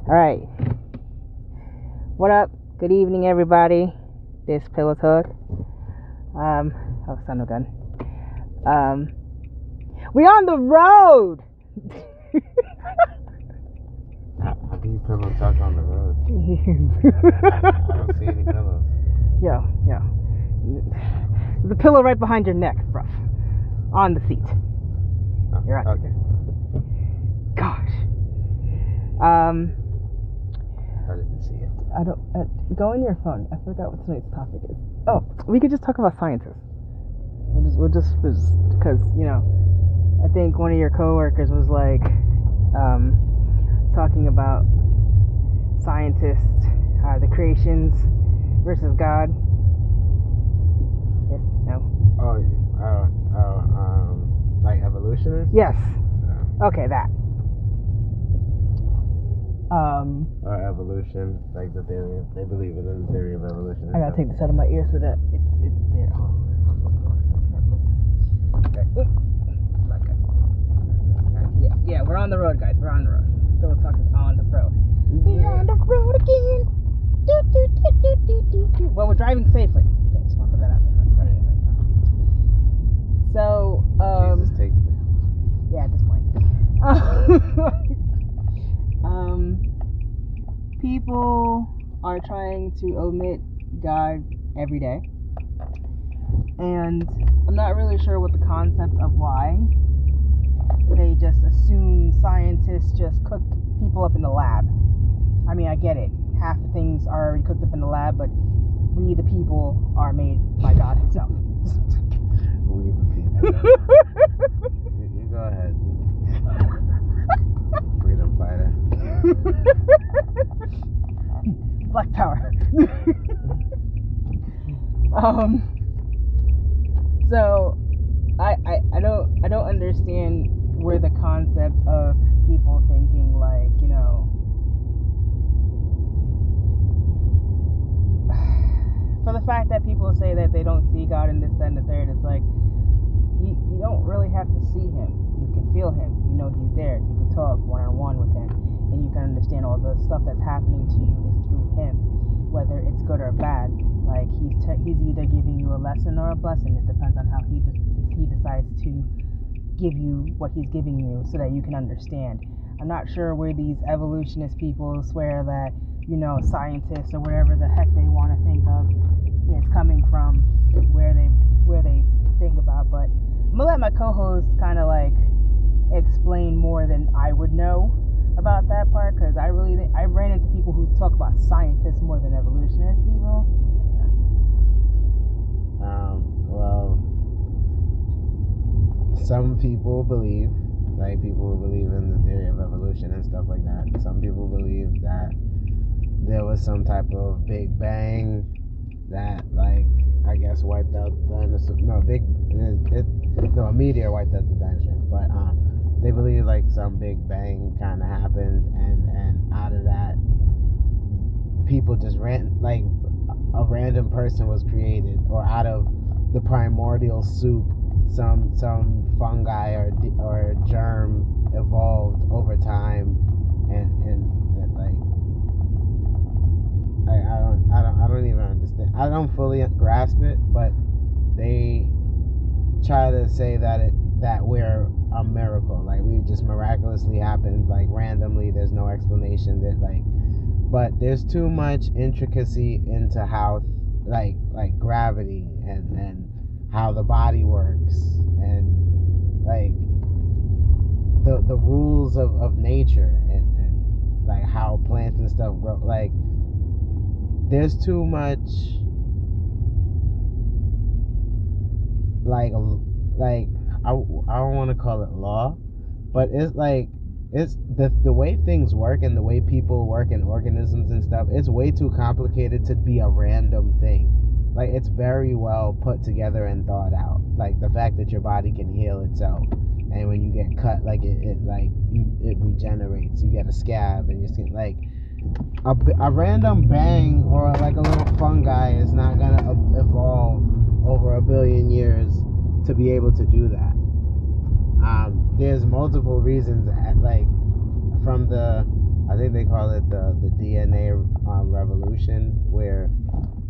All right. What up? Good evening, everybody. This Pillow Talk. Oh, son of a gun. We on the road. How do you pillow talk on the road? I don't see any pillows. Yo. There's a pillow right behind your neck, bruv. On the seat. Oh, You're right. Okay. Gosh. I didn't see it. I don't. Go in your phone. I forgot what tonight's topic is. Oh, we could just talk about scientists. We'll just because I think one of your coworkers was like talking about scientists, the creations versus God. Yes. No. Like evolutionists? Yes. No. Okay, that. Or evolution, like the theory. They believe in the theory of evolution. I gotta take this out of my ear so that it's there. Yeah, we're on the road, guys. We're on the road. Pillow Talk is on the road. We're on the road again. Do. Well, we're driving safely. Okay, just want to put that out there. Right. So, Jesus, take it. Yeah, at this point. People are trying to omit God every day. And I'm not really sure what the concept of why. They just assume scientists just cook people up in the lab. I mean, I get it. Half the things are already cooked up in the lab, but we, the people, are made by God himself. We the people. You go ahead. Freedom fighter. Black power. So I don't understand where the concept of people thinking like, for the fact that people say that they don't see God in this, that, and the third, it's like you don't really have to see him. You can feel him. You know he's there. You can talk one-on-one with him, and you can understand all the stuff that's happening to you is through him, whether it's good or bad. Like he's either giving you a lesson or a blessing. It depends on how he decides to give you what he's giving you so that you can understand. I'm not sure where these evolutionist people swear that, scientists or whatever the heck they want to think of is coming from, where they think about, but I'm gonna let my co-host kind of like explain more than I would know about that part, because I ran into people who talk about scientists more than evolutionist people. Well, some people believe, like people who believe in the theory of evolution and stuff like that. Some people believe that there was some type of big bang that, like, I guess wiped out dinosaurs. A meteor wiped out the dinosaurs. But they believe like some big bang kind of happened, and out of that, people just like a random person was created, or out of the primordial soup, some fungi or germ evolved over time, and like I don't even understand. I don't fully grasp it, but they try to say that we're a miracle, like we just miraculously happened, like randomly. There's no explanation. But there's too much intricacy into how, like gravity and how the body works, and like the rules of nature, and like how plants and stuff grow. Like there's too much like I don't want to call it law, but it's like it's the way things work and the way people work and organisms and stuff. It's way too complicated to be a random thing. Like it's very well put together and thought out. Like the fact that your body can heal itself, and when you get cut, like it regenerates. You get a scab and your skin. Like a random bang or like a little fungi is not gonna evolve over 1 billion years to be able to do that. There's multiple reasons, like from the I think they call it the DNA revolution, where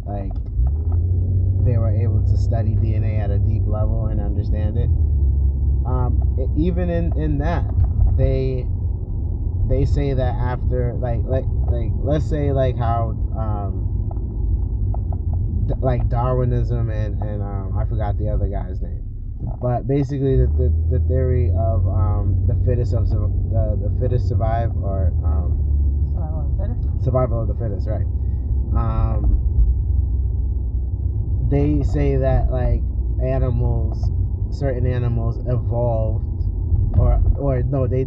like they were able to study DNA at a deep level and understand it. Even in that, they say that after like let's say like how like Darwinism and I forgot the other guy's name, but basically the theory of the fittest survive, or survival of the fittest, right? They say that like certain animals evolved, or no, they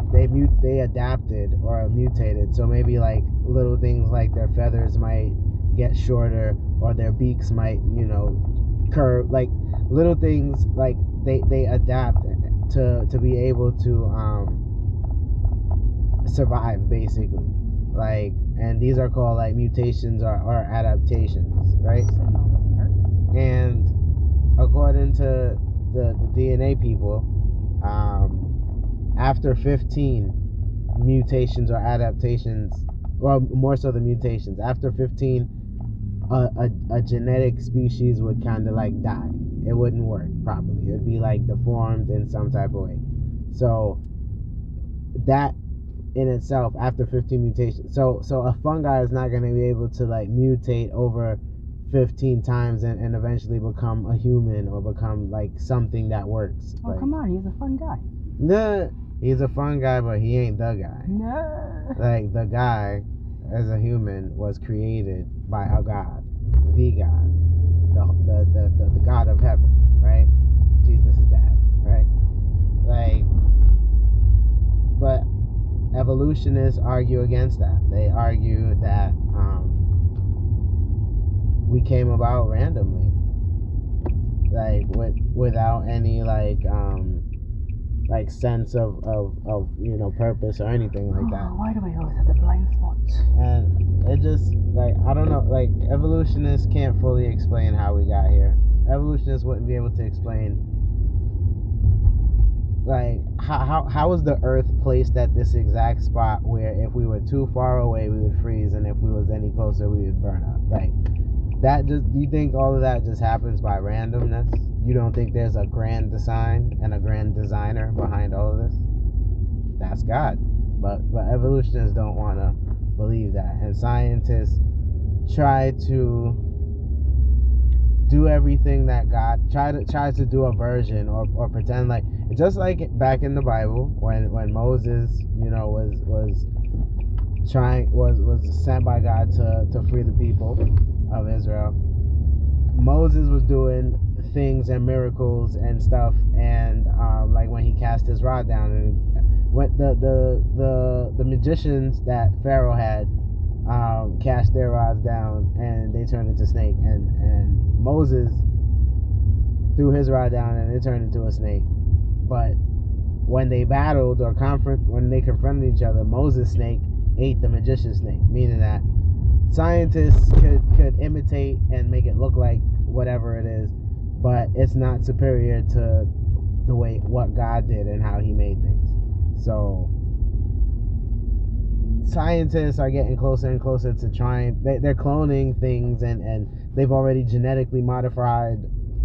adapted or mutated. So maybe like little things like their feathers might get shorter, or their beaks might, curve, like little things like they adapt to be able to survive, basically. Like, and these are called like mutations or adaptations, right? And according to the DNA people, after 15 mutations or adaptations, well, more so the mutations, after 15, a genetic species would kind of like die. It wouldn't work properly. It would be like deformed in some type of way. So that in itself, after 15 mutations, so a fungi is not going to be able to like mutate over 15 times and eventually become a human or become like something that works. Oh, like, come on, he's a fun guy. Nah, he's a fun guy, but he ain't the guy. No. Like, the guy as a human was created by a god, the God, the God of heaven, right? Jesus' dad, right? Like, but evolutionists argue against that. They argue that we came about randomly, like without any like sense of purpose or anything like that. Why do we always have the blind spots? And it just, like, I don't know, like, evolutionists can't fully explain how we got here. Evolutionists wouldn't be able to explain, like, how was the earth placed at this exact spot where if we were too far away we would freeze, and if we was any closer we would burn up. Like, that just, you think all of that just happens by randomness? You don't think there's a grand design and a grand designer behind all of this? That's God. But evolutionists don't want to believe that, and scientists try to do everything that God tries to do a version or pretend like, just like back in the Bible when Moses was sent by God to free the people of Israel. Moses was doing things and miracles and stuff, and like when he cast his rod down, and when the magicians that Pharaoh had cast their rods down and they turned into snake, and Moses threw his rod down and it turned into a snake. But when they battled or when they confronted each other, Moses' snake ate the magician's snake, meaning that scientists could imitate and make it look like whatever it is, but it's not superior to the way what God did and how he made things. So scientists are getting closer and closer to trying, they're cloning things, and they've already genetically modified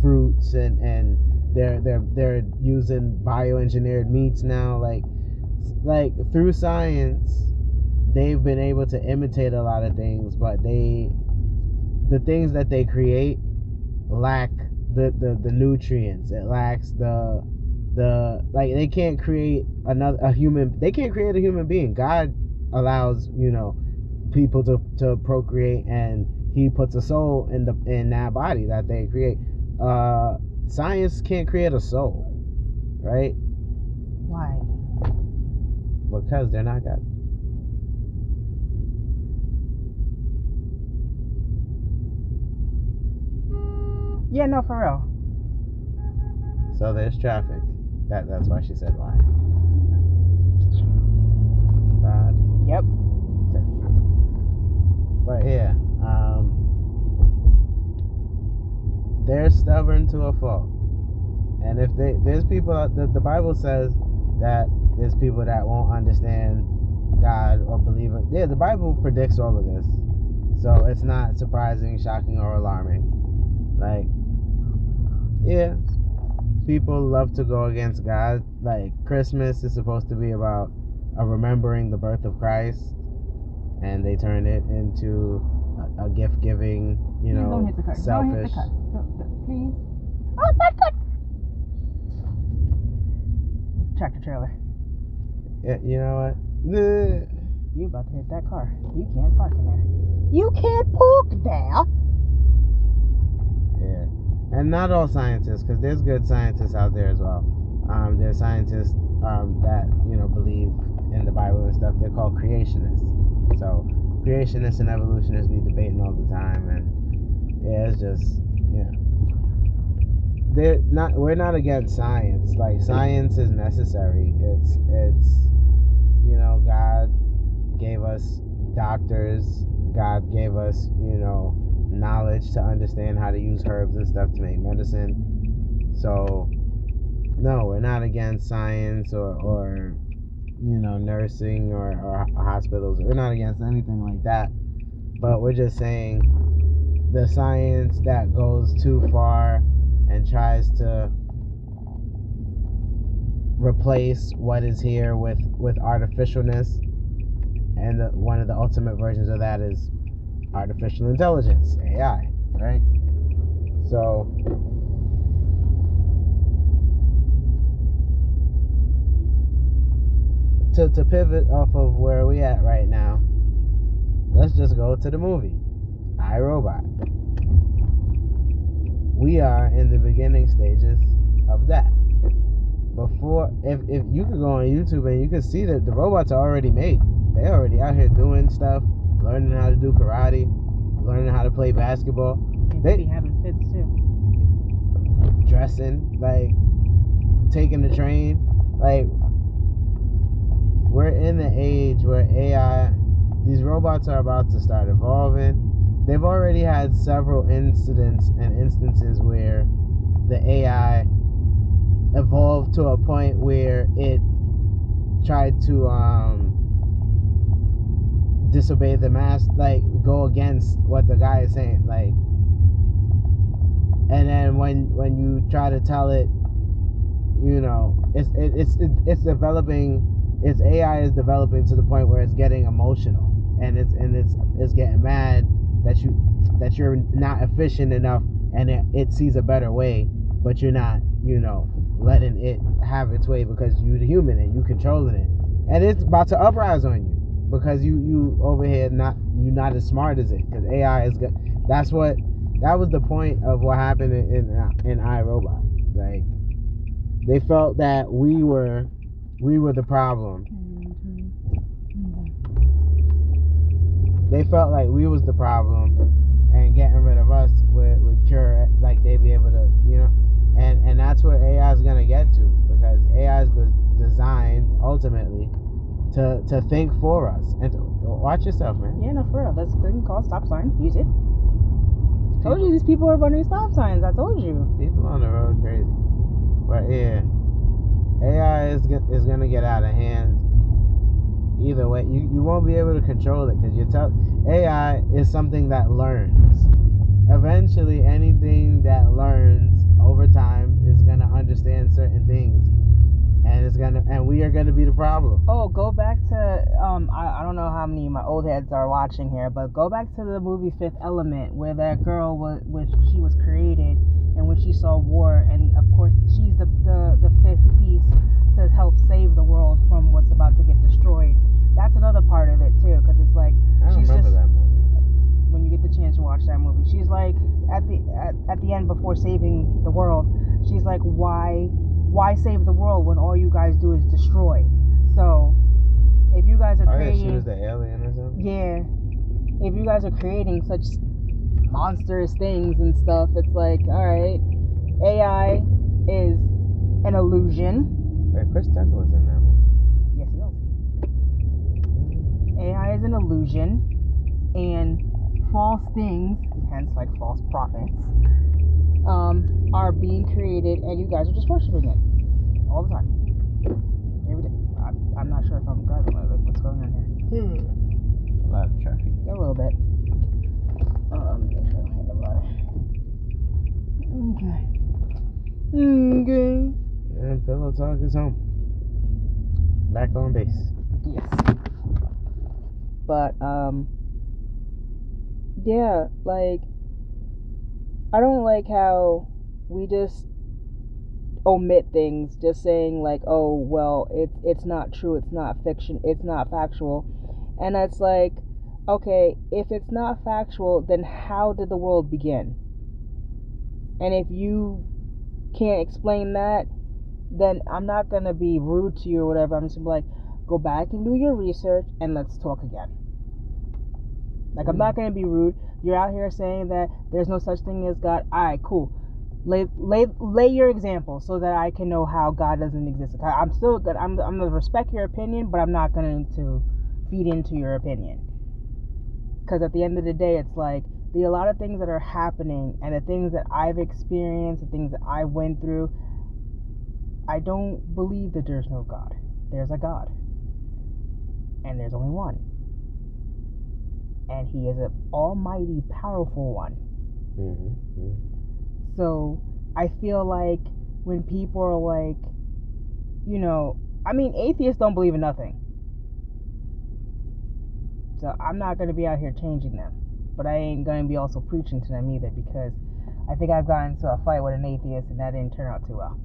fruits, and they're using bioengineered meats now. Like through science they've been able to imitate a lot of things, but the things that they create lack the nutrients. It lacks the like, they can't create a human being. God allows people to procreate, and he puts a soul in that body that they create. Science can't create a soul, right? Why? Because they're not God. Yeah, no, for real. So there's traffic. That's why she said why. Bad. Yep. But yeah, they're stubborn to a fault. And there's people, the Bible says that there's people that won't understand God or believe in. Yeah, the Bible predicts all of this, so it's not surprising, shocking, or alarming. Like, yeah, people love to go against God. Like, Christmas is supposed to be about remembering the birth of Christ, and they turn it into a gift giving, don't hit the cut. selfish. Don't hit the cut. Please. Oh, it's not cut. Tractor trailer. Yeah, you know what? You about to hit that car. You can't park in there. You can't park there. Yeah, and not all scientists, because there's good scientists out there as well. There's scientists that believe in the Bible and stuff. They're called creationists. So creationists and evolutionists be debating all the time, and yeah, it's just we're not against science. Like, science is necessary. It's God gave us doctors. God gave us knowledge to understand how to use herbs and stuff to make medicine. So no, we're not against science or nursing or hospitals. We're not against anything like that. But we're just saying the science that goes too far and tries to replace what is here with artificialness, and one of the ultimate versions of that is artificial intelligence, AI, right? So to pivot off of where we at right now, let's just go to the movie I, Robot. We are in the beginning stages of that. Before, if you could go on YouTube and you could see that the robots are already made. They're already out here doing stuff, learning how to do karate, learning how to play basketball. They be having fits too. Dressing, like taking the train. Like, we're in the age where AI, these robots are about to start evolving. They've already had several instances where the AI evolved to a point where it tried to disobey the master, like go against what the guy is saying, like, and then when you try to tell it, it's developing. Its AI is developing to the point where it's getting emotional, and it's getting mad that you're not efficient enough, and it sees a better way, but you're not letting it have its way because you're the human and you controlling it, and it's about to uprise on you because you over here you're not as smart as it, because AI is good. That was the point of what happened in iRobot. Like, they felt that we were the problem. They felt like we was the problem, and getting rid of us would cure, like, they'd be able to, and that's where AI is going to get to, because AI is designed ultimately to think for us. And watch yourself, man. Yeah, no, for real. That's a thing called stop sign. Use it. Told you these people are running stop signs. I told you. People on the road crazy. But yeah, AI is going to get out of hand. Either way, you won't be able to control it, because AI is something that learns. Eventually, anything that learns over time is going to understand certain things, and we are going to be the problem. Oh, go back to I don't know how many of my old heads are watching here, but go back to the movie Fifth Element, where that girl she was created, and when she saw war, and of course she's the fifth piece to help save the world from what's about to get destroyed. That's another part of it too, because it's like, I don't remember that movie. When you get the chance to watch that movie, she's like at the end, before saving the world, she's like, why save the world when all you guys do is destroy? So if you guys are creating, she was the alien or something. Yeah, if you guys are creating such monstrous things and stuff, it's like, all right, AI is an illusion. Hey, Chris Tucker was in that movie. Yes, he was. AI is an illusion, and false things, hence like false prophets, are being created, and you guys are just worshiping it all the time, every day. I'm not sure if I'm driving. Like, what's going on here? A lot of traffic. A little bit. Okay. And Pillow Talk is home. Back on base. Yes. But, yeah, like, I don't like how we just omit things, just saying, like, oh, well, it's not true, it's not fiction, it's not factual. And it's like, okay, if it's not factual, then how did the world begin? And if you can't explain that, then I'm not going to be rude to you or whatever. I'm just going to be like, go back and do your research and let's talk again. Like, I'm not going to be rude. You're out here saying that there's no such thing as God. Alright, cool. Lay your example so that I can know how God doesn't exist. I'm still good. I'm going to respect your opinion, but I'm not going to feed into your opinion. Because at the end of the day, it's like, a lot of things that are happening and the things that I've experienced, the things that I went through, I don't believe that there's no God. There's a God. And there's only one. And he is an almighty, powerful one. Mm-hmm. So I feel like when people are like, you know, I mean, atheists don't believe in nothing. So I'm not going to be out here changing them. But I ain't going to be also preaching to them either, because I think I've gotten into a fight with an atheist and that didn't turn out too well.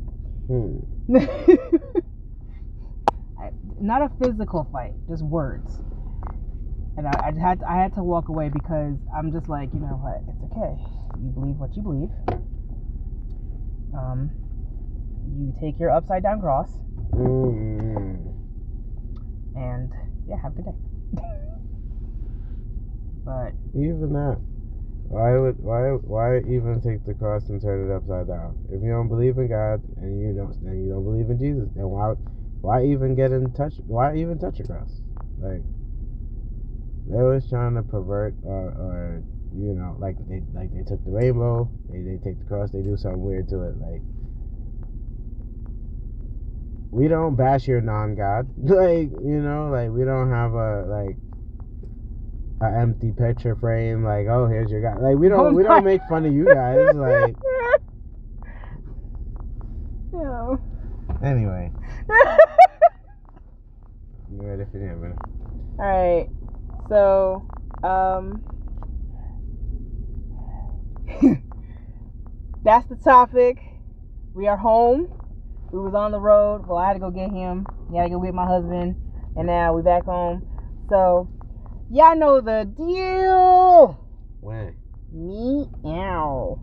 Not a physical fight, just words. And I had to walk away because I'm just like, you know what, it's okay. You believe what you believe. You take your upside down cross. And yeah, have a good day. But even that, why even take the cross and turn it upside down? If you don't believe in God and you don't believe in Jesus, then why even get in touch? Why even touch a cross? Like, they're always trying to pervert or you know, like they took the rainbow, they take the cross, they do something weird to it. Like, we don't bash your non-God. Like, you know, like, we don't have an empty picture frame, like, oh, here's your God. Like, we don't make fun of you guys. Like, no. Anyway. You ready for the minute? Alright. So, that's the topic. We are home. We was on the road. Well, I had to go get him. He had to go get my husband. And now we back home. So, y'all know the deal. When? Meow.